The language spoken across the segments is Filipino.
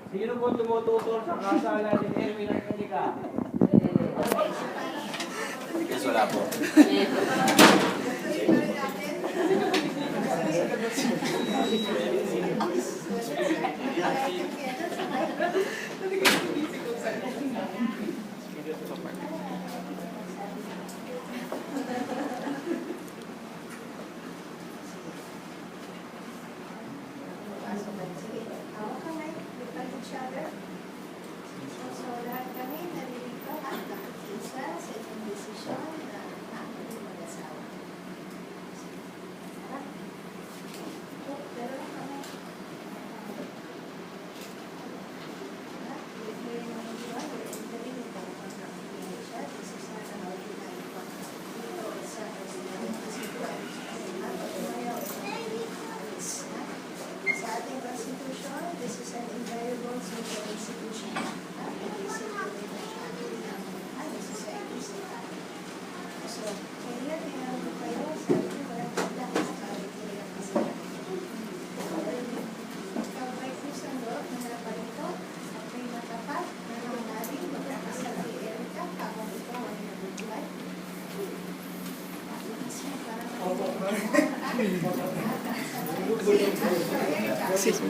Sino po tumututor sa kasala ni Erwin at Monica? Yes, wala po. So, lahat kami nalilito at nakikisa sa inyong desisyon na nakakalimutan mag-asawa. Pero kami. If you're in my job, you're entering the confidential. This is not an ordinary contract. It's a sa ating constitution, this is an invariable social institution. It is included in the society. So, kaya tinawag ko kayo sa ating walang pagdaan sa kawit-kaya kasi. Ikaw ba'y kusando na naparito at may matapat na nangaling magkakasal kay Erica habang ikaw ay nabubuhay? Excuse me.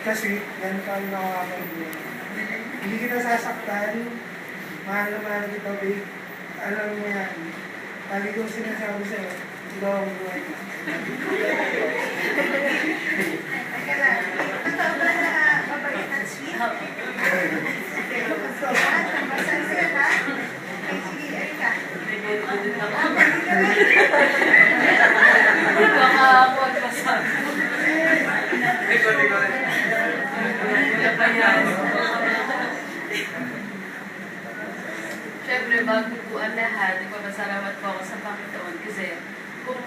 Kasi, ganito ang nakakamay mo. Hindi kita sasaktan, mahal na mahal kita, babe. Alam mo yan. Lagi kong sinasabi sa'yo, ikaw ang buhay na. Teka lang, totoo ba na mabait at sweet? So, masan sa'yo ha? Okay, sige, Erika. Nakakapon pa sa Siyempre, bago po ang lahat, nagpapasalamat po ako sa Panginoon kasi kung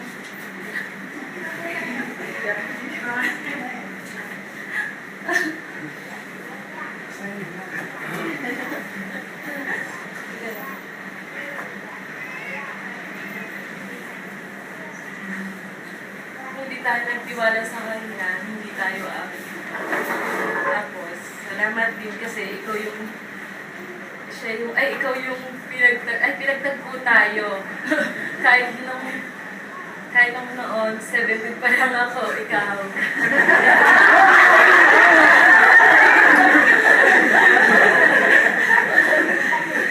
tayo nagtiwala sa Kanya, hindi tayo aamin. Tapos, salamat din kasi ikaw yung pinagtagpo tayo. kahit nung noon, 17 pa lang ako, ikaw.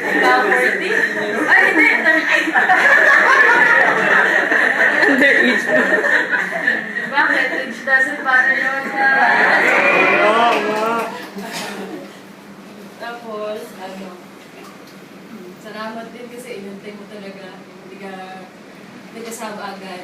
Ikaw, 40? Ay, hindi, 38. Underage. Bakit? Age doesn't matter naman sa... Tapos, salamat din kasi inantay mo talaga. Hindi ka nagkasama agad.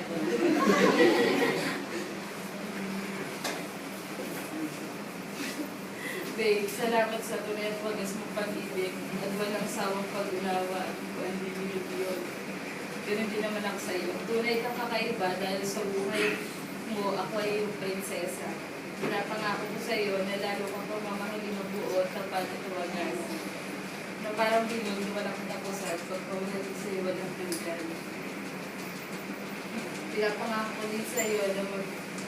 Babe, salamat sa tunay at wagas mong pag-ibig at walang sawang pag-unawa at buwan bibigit yun. Ganun din naman ako sa'yo. Tunay kang kakaiba dahil sa buhay mo, ako ay iyong prinsesa. Pinapangako ko sa'yo na lalo kang pamamahalin mabuo at tapat at wagas. Na parang bilog, walang katapusan, pagpawalagin sa'yo walang hanggan. Pinapangako ko din sa'yo na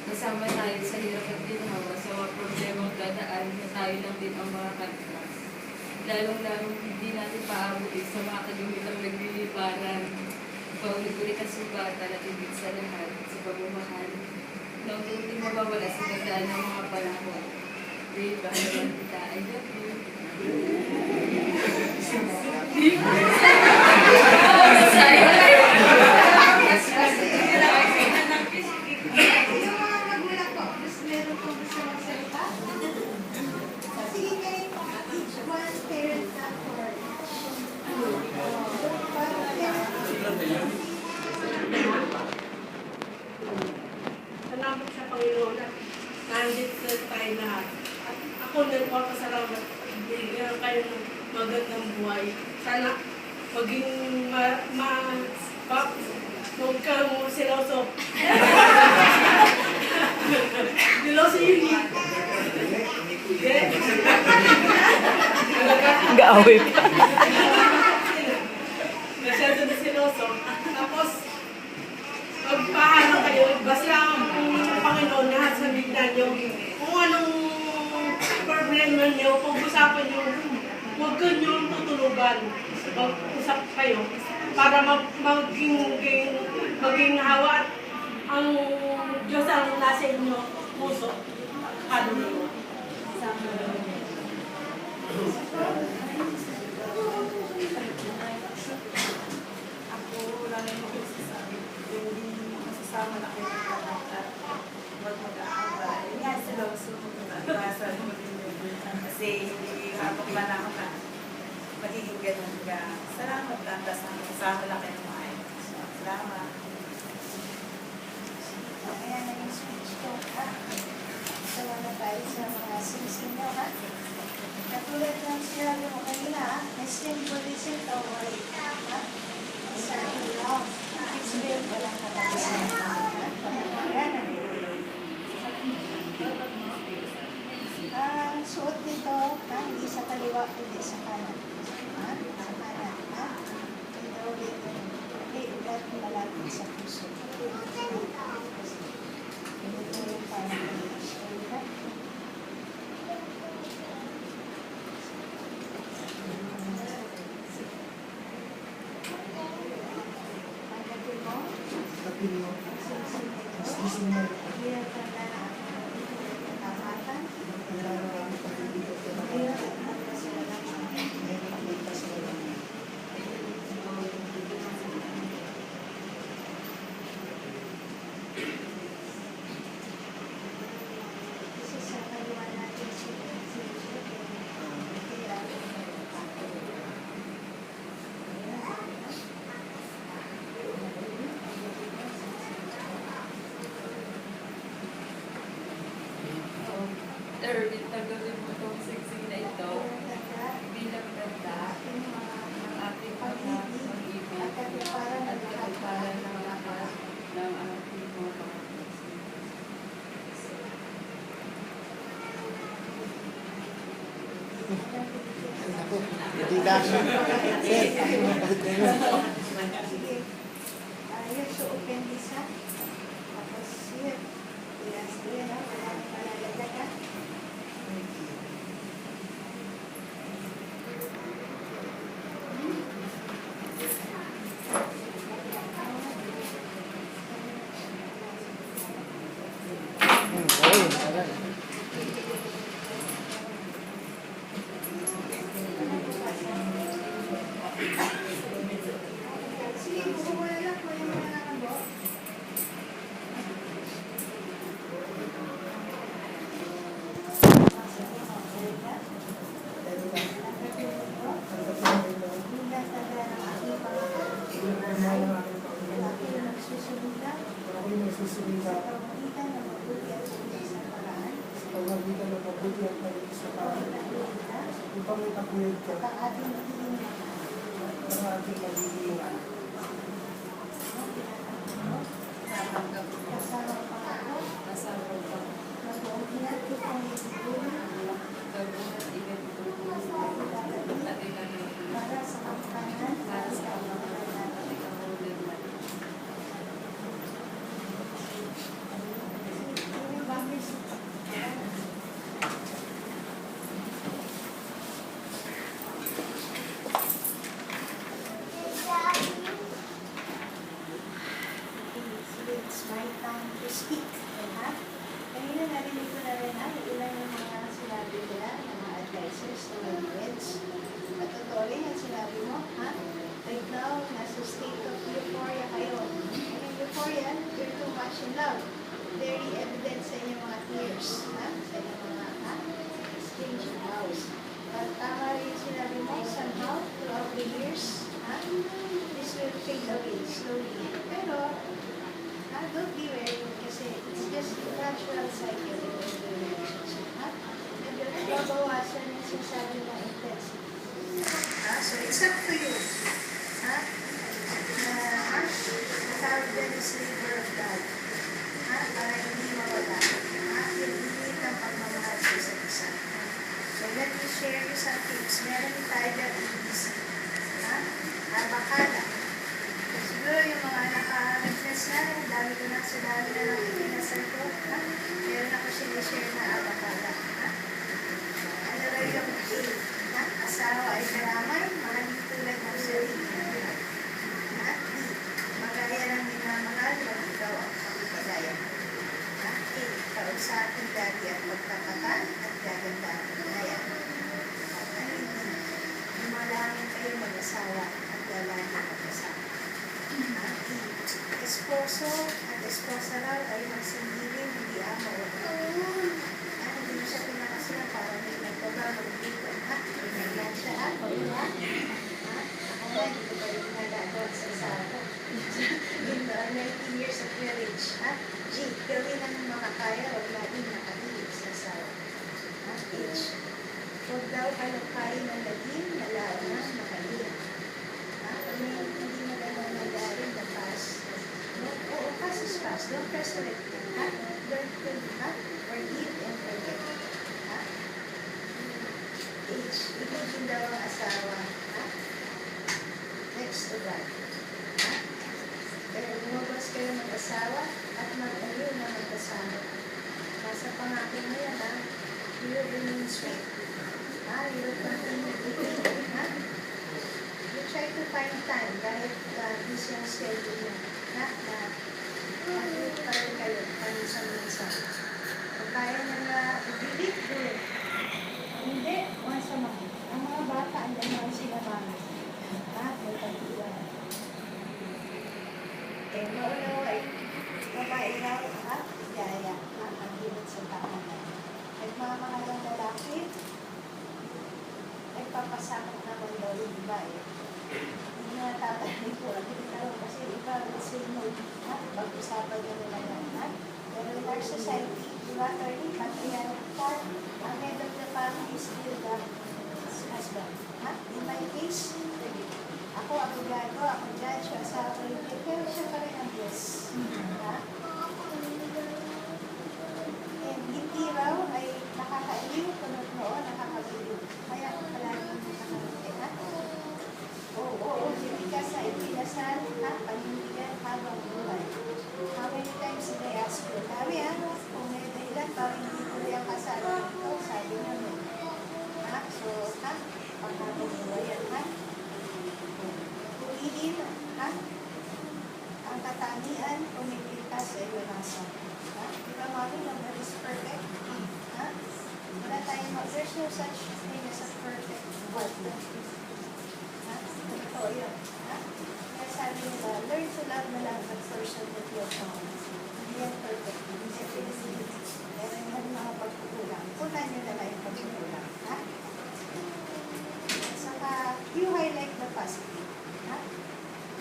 kasama tayo sa hirap at ginhawa sa mga problemang dadaan na tayo lang din ang mga kantas. Lalong-lalong hindi natin paabutin sa mga kalimitang nagliliparan. Paulit-ulit ang sugatan at ibig sa lahat sa pagmamahal na hindi mawawala sa gandaan ng mga panahon. Babe, bahalan kita. I love you. Yung mga magulang ko, gusto meron kong gusto magsalita? Sige kayo, each one parent na for Salamat sa Panginoon at nandito tayo lahat. At ako nagpapasalamat at bigyan kayo ng magandang buhay. Sana maging huwag ka mo siloso. Siloso yun eh. Gaaway pa. Masyado na siloso. Tapos, magpaano kayo, basta ang Panginoon lahat sa bigla nyo. Kung anong problema nyo, pag-usapan nyo, huwag ka nyo tutulugan. Mag-usap kayo para maging hawa at ang Diyos ang nasa inyo puso. Kaluluwa. Ako lang yung magsasabi. Hindi masasama na kayo ng lahat at huwag mag-aaway. Yan sila gusto ko iwasan mo din yun. Kasi hindi habang ba na ako na magiging ganun ka. Salamat lang. Tapos masasama lang kayo ng maayos. Salamat. Ayan na yung speech ko, ha? Sawa na tayo sa mga singsing nyo, ha? Katulad ng sinabi mo kanina, ha? May symbolism daw ay, ha? Sa inyo, it's built walang katapusan, ha? Ayan na. Ang suot nito, ha? Hindi sa kaliwa, hindi sa kanan. Ha? Sa kanan, ha? Ito ulit yung ugat malapit sa puso. Ito yung parang shoulder. Pagdating mo, hirap ka na tapatan. Hirap ka na kasi walang isa sa kaliwa natin si Erwin, tagawin mo itong siksing na ito bilang ganda ng ating pag-ibig at katuparan ng lahat ng ating mga kapatid. Hindi kasi. Sige. Ayun, so open this up. Tapos here. Yes, here, no? Wala nang malalagay, ha? Sige, buko na lang po yung mga nakabo. Upang itapuyod ka, ang ating magiging para sa kapatanan, para sa kapatanan. It's my time to speak. Ha? Kanina narinig ko na rin ilan yung mga sinabi nila, ng mga advisors, ng mga events. At totoo rin ang sinabi mo, ha? Right now, nasa state of euphoria kayo. And in euphoria, you're too much in love. Very evident sa inyong mga tears, ha? Sa inyong mga, strange vows. But tama rin yung sinabi mo, somehow, throughout the years, this will fade away slowly. Pero, don't be worried kasi it's just a natural cycle in the relationship. And babawasan yung sinasabi ng intensity. So it's up to you. Tawag din is labor of God. Para hindi mawala. Yung limit ng pagmamahal sa isa't isa. So let me share you some tips. Meron tayo dyan ABC. Abakala. Siguro yung mga naka-witness na, dami ko na sa dami na nakikinasal ko. Meron ako sinishare na abakala. Ano rin yung A? Asawa ay karamay, mahalin tulad ng sarili. Magaya ng minamahal, wag ikaw ang pakipagaya. A. Kausapin dati at pagtapatan at gaganda ang pinaya. Lumalangin kayo mag-asawa at lalaki mag-asawa. Esposo at esposa raw ay magsindiling hindi amo o hindi mo siya pinakasira para may nagbabago dito. Pinagyan siya ako. Ako nga, hindi ko pa rin nagagawa sa asawa. In the 19 years of marriage. G. Gawin ang makakaya o laging nakahilig sa asawa. H. Huwag daw kalukain ng laging nalaw na makahilig. Hindi mo na nangyari in the past. Oo, past is past. Don't press the red. Learn to forgive and forget. H. Ibigin daw ang asawa. Next to God. Pero lumabas kayo ng asawa at mag-aliw na magkasama. Nasa pangako mo yan, you will remain straight. You will continue to be. You try to find time kahit busy ang schedule niya. Mag-aliw pa rin kayo paminsan-minsan. Kung kaya niya na i-delete, do it. Hindi, once a month. Ang mga bata, andyan naman sila mami. May pag-iwan. Maunaway, babae raw, yaya, ang hilit sa tahanan. Nagmamahal ng lalaki, nagpapasakot naman daw yung babae. Hindi nga tatanay po, kasi iba, kasi mo, pag-usapan nyo nila yan. Pero in our society, diba, attorney, ang head of the family is still the husband. In my case, ako abogado, ako judge, asawa rin, pero siya pa rin ang Diyos. And hindi raw ay nakakailiw, kunod noon, nakakabiliw. Kaya ako palagi nakakalimit. Oo, hindi ka sa ipinasal, panindigan habang buhay. How many times did I ask you? Sabi, kung may dahilan, parang hindi ko yung kasal. Ito, sabi namin. So, pagkabong buhay yan, Purihin, ang katangian, kumipita sa iyo nasa. Ha? Di ba, mommy, nobody's perfect? Ha? Wala tayong, there's no such thing as a perfect partner. Ha? Totoo yun. Ha? Kaya sabi nila, learn to love the love the person that you found. Hindi yan perfect. Definitely. Meron yan mga pagkukulang. Punan nyo na lang yung pagkukulang. Ha? Saka, you highlight the positive. Ha?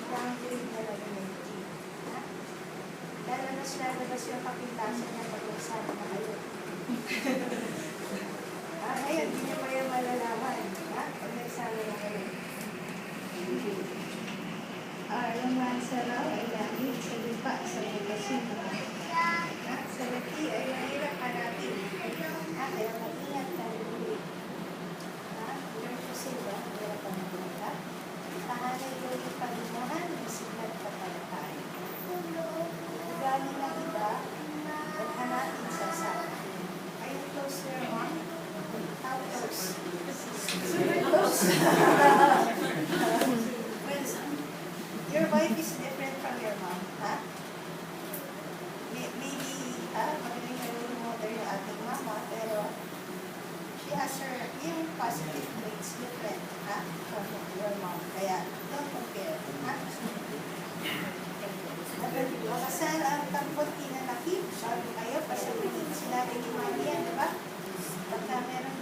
Downgrade na lang yung negative. Ha? Lalabas yung kapintasan niya pag nagsama na kayo. Ngayon, hindi niyo pa yung malalaman. Ha? Pag nagsama na kayo. Yung mansa raw ay langit sa lupa sa bukasyon na sa laki ay mahirap hanapin. Kaya mag-ingat na rin. Learn to say ba? Mahirap ang mga. Tahanay ko yung palimuhan, isigat ka pala tayo. Ugali ng iba, at hanapin sa sana. Are you close to your mom? How close? Super close. Your wife is different from your mom, ha? Maybe, magaling na yung mother yung ating mama, pero she has her, yung positive traits different, ha? From your mom. Kaya, don't compare, ha? Makasal ang tampot inanakip, sabi kayo, pasabihin, sinabi ni Maria, di ba? Pagka meron